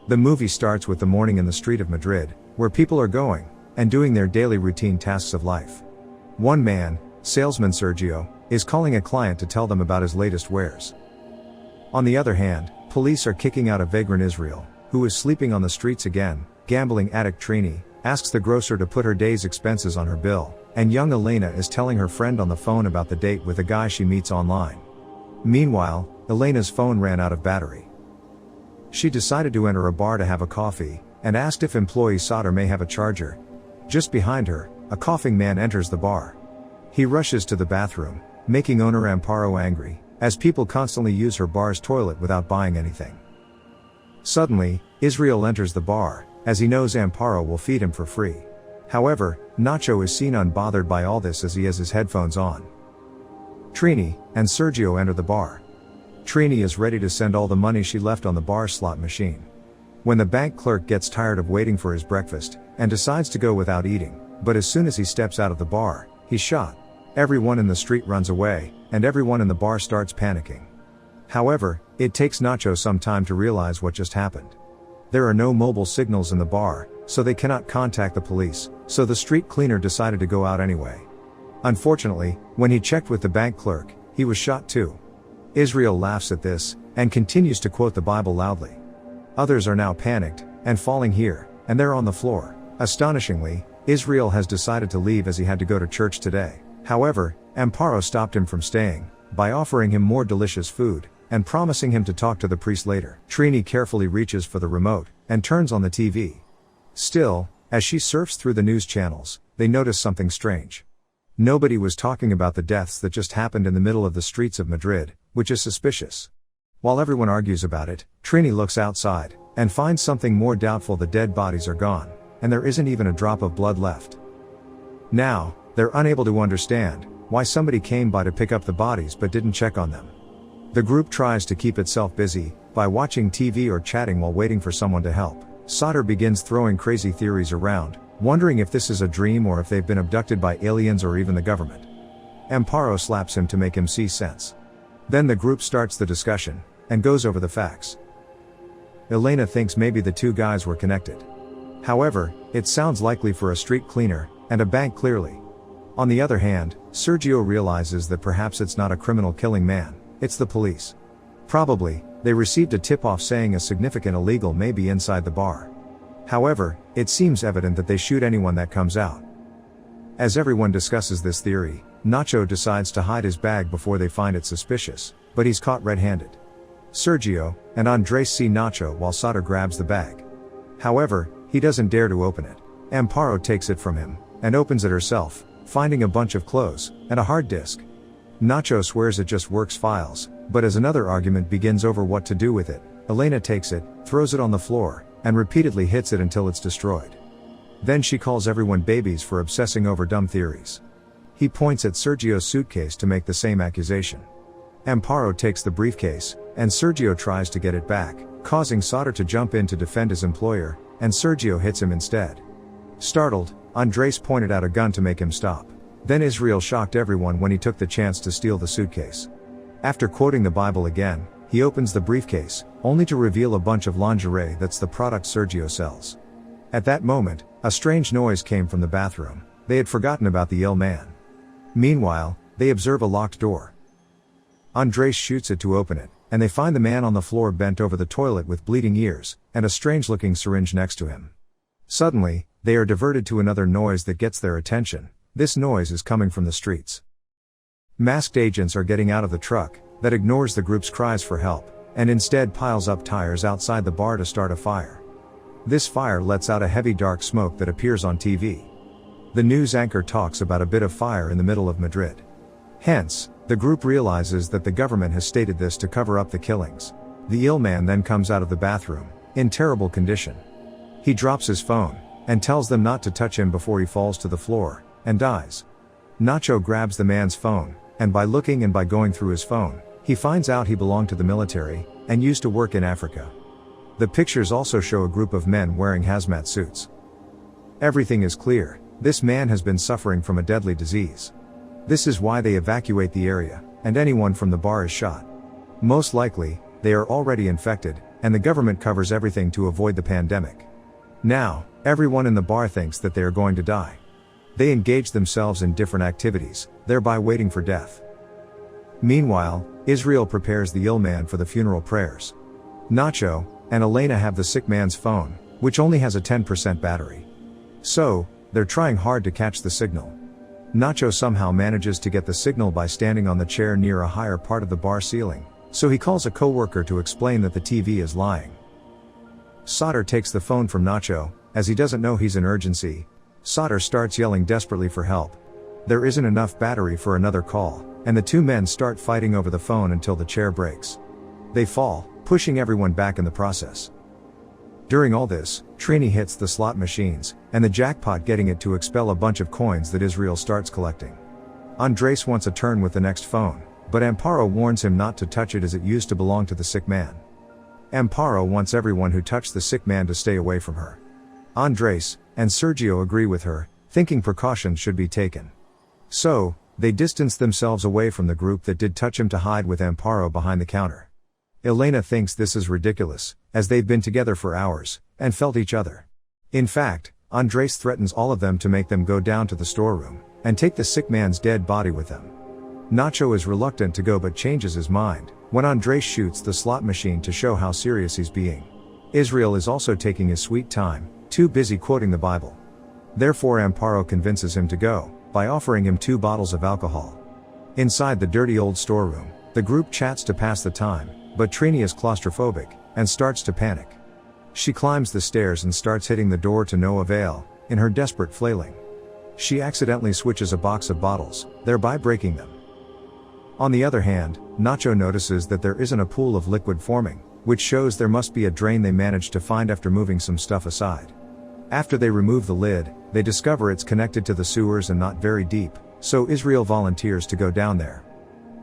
The movie starts with the morning in the street of Madrid, where people are going and doing their daily routine tasks of life. One man, salesman Sergio, is calling a client to tell them about his latest wares. On the other hand, police are kicking out a vagrant Israel, who is sleeping on the streets again. Gambling addict Trini asks the grocer to put her day's expenses on her bill, and young Elena is telling her friend on the phone about the date with a guy she meets online. Meanwhile, Elena's phone ran out of battery. She decided to enter a bar to have a coffee, and asked if employee Sadr may have a charger. Just behind her, a coughing man enters the bar. He rushes to the bathroom, making owner Amparo angry, as people constantly use her bar's toilet without buying anything. Suddenly, Israel enters the bar, as he knows Amparo will feed him for free. However, Nacho is seen unbothered by all this as he has his headphones on. Trini and Sergio enter the bar. Trini is ready to send all the money she left on the bar slot machine. When the bank clerk gets tired of waiting for his breakfast, and decides to go without eating, but as soon as he steps out of the bar, he's shot. Everyone in the street runs away, and everyone in the bar starts panicking. However, it takes Nacho some time to realize what just happened. There are no mobile signals in the bar, so they cannot contact the police, so the street cleaner decided to go out anyway. Unfortunately, when he checked with the bank clerk, he was shot too. Israel laughs at this, and continues to quote the Bible loudly. Others are now panicked, and falling here, and they're on the floor. Astonishingly, Israel has decided to leave as he had to go to church today. However, Amparo stopped him from staying, by offering him more delicious food, and promising him to talk to the priest later. Trini carefully reaches for the remote, and turns on the TV. Still, as she surfs through the news channels, they notice something strange. Nobody was talking about the deaths that just happened in the middle of the streets of Madrid, which is suspicious. While everyone argues about it, Trini looks outside, and finds something more doubtful. The dead bodies are gone, and there isn't even a drop of blood left. Now, they're unable to understand why somebody came by to pick up the bodies but didn't check on them. The group tries to keep itself busy, by watching TV or chatting while waiting for someone to help. Sadr begins throwing crazy theories around, wondering if this is a dream or if they've been abducted by aliens or even the government. Amparo slaps him to make him see sense. Then the group starts the discussion, and goes over the facts. Elena thinks maybe the two guys were connected. However, it sounds likely for a street cleaner, and a bank clearly. On the other hand, Sergio realizes that perhaps it's not a criminal killing man, it's the police. Probably, they received a tip-off saying a significant illegal may be inside the bar. However, it seems evident that they shoot anyone that comes out. As everyone discusses this theory, Nacho decides to hide his bag before they find it suspicious, but he's caught red-handed. Sergio and Andres see Nacho while Sadr grabs the bag. However, he doesn't dare to open it. Amparo takes it from him, and opens it herself, finding a bunch of clothes, and a hard disk. Nacho swears it just works files, but as another argument begins over what to do with it, Elena takes it, throws it on the floor, and repeatedly hits it until it's destroyed. Then she calls everyone babies for obsessing over dumb theories. He points at Sergio's suitcase to make the same accusation. Amparo takes the briefcase, and Sergio tries to get it back, causing Sadr to jump in to defend his employer, and Sergio hits him instead. Startled, Andres pointed out a gun to make him stop. Then Israel shocked everyone when he took the chance to steal the suitcase. After quoting the Bible again, he opens the briefcase, only to reveal a bunch of lingerie that's the product Sergio sells. At that moment, a strange noise came from the bathroom. They had forgotten about the ill man. Meanwhile, they observe a locked door. Andres shoots it to open it, and they find the man on the floor bent over the toilet with bleeding ears, and a strange-looking syringe next to him. Suddenly, they are diverted to another noise that gets their attention. This noise is coming from the streets. Masked agents are getting out of the truck, that ignores the group's cries for help, and instead piles up tires outside the bar to start a fire. This fire lets out a heavy dark smoke that appears on TV. The news anchor talks about a bit of fire in the middle of Madrid. Hence, the group realizes that the government has stated this to cover up the killings. The ill man then comes out of the bathroom, in terrible condition. He drops his phone, and tells them not to touch him before he falls to the floor, and dies. Nacho grabs the man's phone, and by looking and by going through his phone, he finds out he belonged to the military, and used to work in Africa. The pictures also show a group of men wearing hazmat suits. Everything is clear, this man has been suffering from a deadly disease. This is why they evacuate the area, and anyone from the bar is shot. Most likely, they are already infected, and the government covers everything to avoid the pandemic. Now, everyone in the bar thinks that they are going to die. They engage themselves in different activities, thereby waiting for death. Meanwhile, Israel prepares the ill man for the funeral prayers. Nacho and Elena have the sick man's phone, which only has a 10% battery. So, they're trying hard to catch the signal. Nacho somehow manages to get the signal by standing on the chair near a higher part of the bar ceiling, so he calls a coworker to explain that the TV is lying. Sauter takes the phone from Nacho, as he doesn't know he's in urgency. Sauter starts yelling desperately for help. There isn't enough battery for another call, and the two men start fighting over the phone until the chair breaks. They fall, pushing everyone back in the process. During all this, Trini hits the slot machines, and the jackpot getting it to expel a bunch of coins that Israel starts collecting. Andres wants a turn with the next phone, but Amparo warns him not to touch it as it used to belong to the sick man. Amparo wants everyone who touched the sick man to stay away from her. Andres and Sergio agree with her, thinking precautions should be taken. So, they distance themselves away from the group that did touch him to hide with Amparo behind the counter. Elena thinks this is ridiculous, as they've been together for hours, and felt each other. In fact, Andres threatens all of them to make them go down to the storeroom, and take the sick man's dead body with them. Nacho is reluctant to go but changes his mind, when Andres shoots the slot machine to show how serious he's being. Israel is also taking his sweet time, too busy quoting the Bible. Therefore Amparo convinces him to go, by offering him 2 bottles of alcohol. Inside the dirty old storeroom, the group chats to pass the time, but Trini is claustrophobic, and starts to panic. She climbs the stairs and starts hitting the door to no avail, in her desperate flailing. She accidentally switches a box of bottles, thereby breaking them. On the other hand, Nacho notices that there isn't a pool of liquid forming, which shows there must be a drain they managed to find after moving some stuff aside. After they remove the lid, they discover it's connected to the sewers and not very deep, so Israel volunteers to go down there.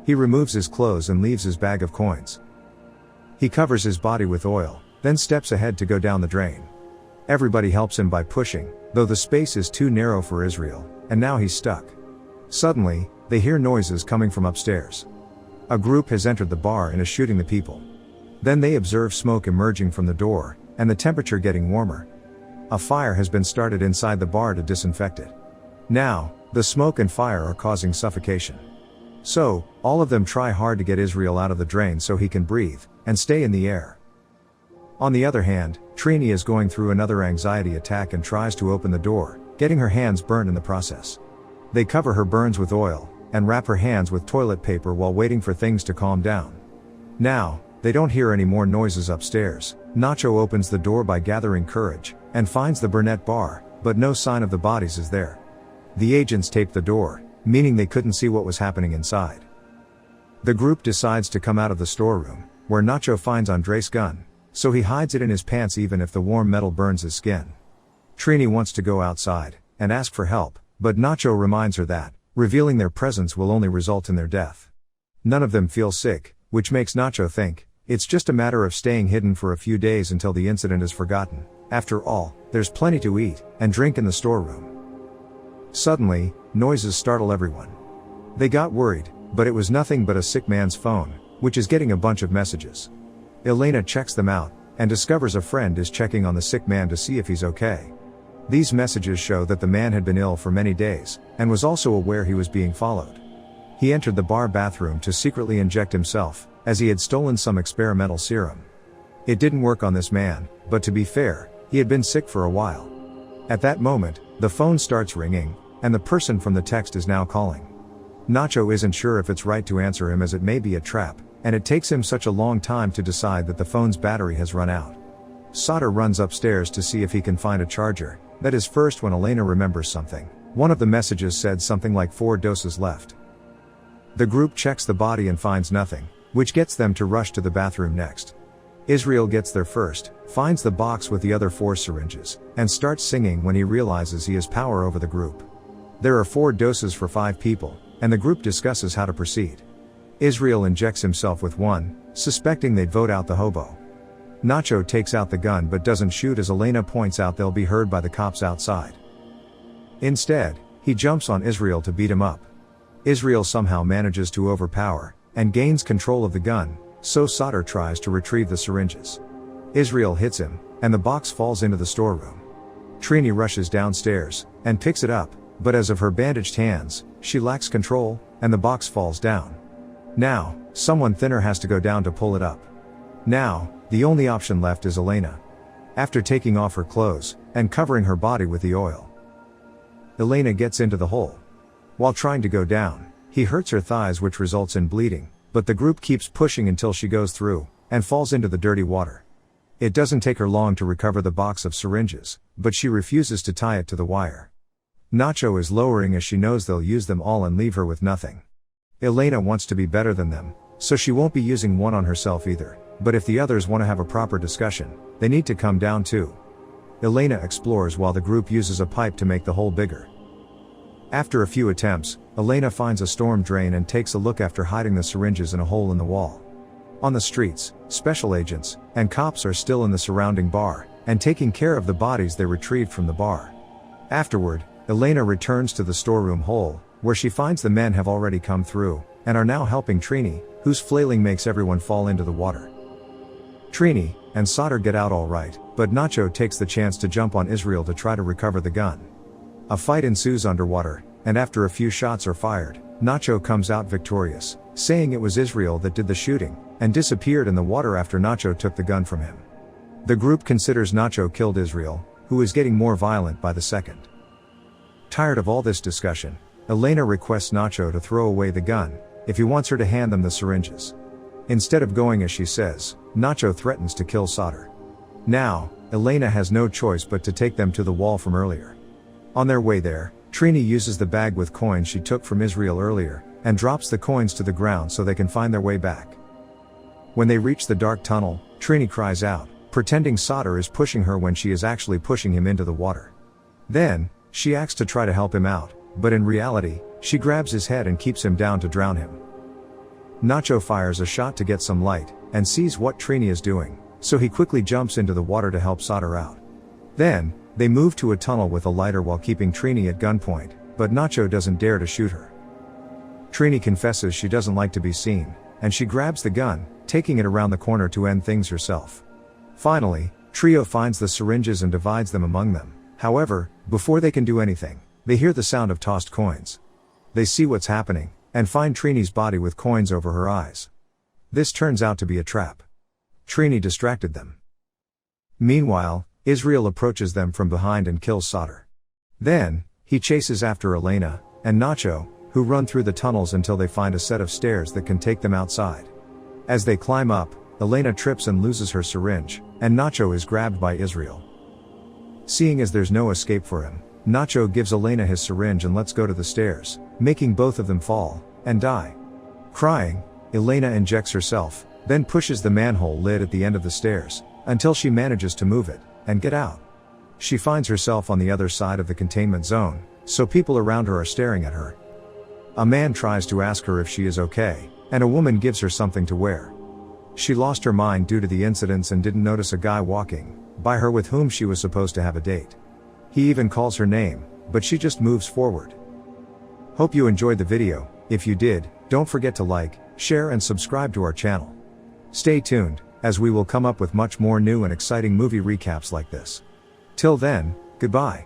He removes his clothes and leaves his bag of coins. He covers his body with oil, then steps ahead to go down the drain. Everybody helps him by pushing, though the space is too narrow for Israel, and now he's stuck. Suddenly, they hear noises coming from upstairs. A group has entered the bar and is shooting the people. Then they observe smoke emerging from the door, and the temperature getting warmer. A fire has been started inside the bar to disinfect it. Now, the smoke and fire are causing suffocation. So, all of them try hard to get Israel out of the drain so he can breathe, and stay in the air. On the other hand, Trini is going through another anxiety attack and tries to open the door, getting her hands burned in the process. They cover her burns with oil, and wrap her hands with toilet paper while waiting for things to calm down. Now, they don't hear any more noises upstairs. Nacho opens the door by gathering courage, and finds the Burnett bar, but no sign of the bodies is there. The agents taped the door, meaning they couldn't see what was happening inside. The group decides to come out of the storeroom, where Nacho finds Andres' gun, so he hides it in his pants even if the warm metal burns his skin. Trini wants to go outside, and ask for help, but Nacho reminds her that, revealing their presence will only result in their death. None of them feel sick, which makes Nacho think, it's just a matter of staying hidden for a few days until the incident is forgotten. After all, there's plenty to eat and drink in the storeroom. Suddenly, noises startle everyone. They got worried, but it was nothing but a sick man's phone, which is getting a bunch of messages. Elena checks them out, and discovers a friend is checking on the sick man to see if he's okay. These messages show that the man had been ill for many days, and was also aware he was being followed. He entered the bar bathroom to secretly inject himself, as he had stolen some experimental serum. It didn't work on this man, but to be fair, he had been sick for a while. At that moment, the phone starts ringing, and the person from the text is now calling. Nacho isn't sure if it's right to answer him as it may be a trap, and it takes him such a long time to decide that the phone's battery has run out. Sauter runs upstairs to see if he can find a charger. That is first when Elena remembers something. One of the messages said something like 4 doses left. The group checks the body and finds nothing, which gets them to rush to the bathroom next. Israel gets there first, finds the box with the other 4 syringes, and starts singing when he realizes he has power over the group. There are 4 doses for 5 people, and the group discusses how to proceed. Israel injects himself with 1, suspecting they'd vote out the hobo. Nacho takes out the gun but doesn't shoot as Elena points out they'll be heard by the cops outside. Instead, he jumps on Israel to beat him up. Israel somehow manages to overpower, and gains control of the gun, so Sauter tries to retrieve the syringes. Israel hits him, and the box falls into the storeroom. Trini rushes downstairs, and picks it up, but as of her bandaged hands, she lacks control, and the box falls down. Now, someone thinner has to go down to pull it up. Now, the only option left is Elena. After taking off her clothes, and covering her body with the oil, Elena gets into the hole. While trying to go down, he hurts her thighs, which results in bleeding, but the group keeps pushing until she goes through, and falls into the dirty water. It doesn't take her long to recover the box of syringes, but she refuses to tie it to the wire. Nacho is lowering as she knows they'll use them all and leave her with nothing. Elena wants to be better than them, so she won't be using one on herself either, but if the others want to have a proper discussion, they need to come down too. Elena explores while the group uses a pipe to make the hole bigger. After a few attempts, Elena finds a storm drain and takes a look after hiding the syringes in a hole in the wall. On the streets, special agents and cops are still in the surrounding bar, and taking care of the bodies they retrieved from the bar. Afterward, Elena returns to the storeroom hole, where she finds the men have already come through, and are now helping Trini, whose flailing makes everyone fall into the water. Trini and Sauter get out all right, but Nacho takes the chance to jump on Israel to try to recover the gun. A fight ensues underwater, and after a few shots are fired, Nacho comes out victorious, saying it was Israel that did the shooting, and disappeared in the water after Nacho took the gun from him. The group considers Nacho killed Israel, who is getting more violent by the second. Tired of all this discussion, Elena requests Nacho to throw away the gun, if he wants her to hand them the syringes. Instead of going as she says, Nacho threatens to kill Sauter. Now, Elena has no choice but to take them to the wall from earlier. On their way there, Trini uses the bag with coins she took from Israel earlier, and drops the coins to the ground so they can find their way back. When they reach the dark tunnel, Trini cries out, pretending Sauter is pushing her when she is actually pushing him into the water. Then, she acts to try to help him out, but in reality, she grabs his head and keeps him down to drown him. Nacho fires a shot to get some light, and sees what Trini is doing, so he quickly jumps into the water to help Sauter out. Then, they move to a tunnel with a lighter while keeping Trini at gunpoint, but Nacho doesn't dare to shoot her. Trini confesses she doesn't like to be seen, and she grabs the gun, taking it around the corner to end things herself. Finally, Trio finds the syringes and divides them among them. However, before they can do anything, they hear the sound of tossed coins. They see what's happening, and find Trini's body with coins over her eyes. This turns out to be a trap. Trini distracted them. Meanwhile, Israel approaches them from behind and kills Sauter. Then, he chases after Elena and Nacho, who run through the tunnels until they find a set of stairs that can take them outside. As they climb up, Elena trips and loses her syringe, and Nacho is grabbed by Israel. Seeing as there's no escape for him, Nacho gives Elena his syringe and lets go to the stairs, making both of them fall and die. Crying, Elena injects herself, then pushes the manhole lid at the end of the stairs, until she manages to move it and get out. She finds herself on the other side of the containment zone, so people around her are staring at her. A man tries to ask her if she is okay, and a woman gives her something to wear. She lost her mind due to the incidents and didn't notice a guy walking by her with whom she was supposed to have a date. He even calls her name, but she just moves forward. Hope you enjoyed the video. If you did, don't forget to like, share and subscribe to our channel. Stay tuned, as we will come up with much more new and exciting movie recaps like this. Till then, goodbye.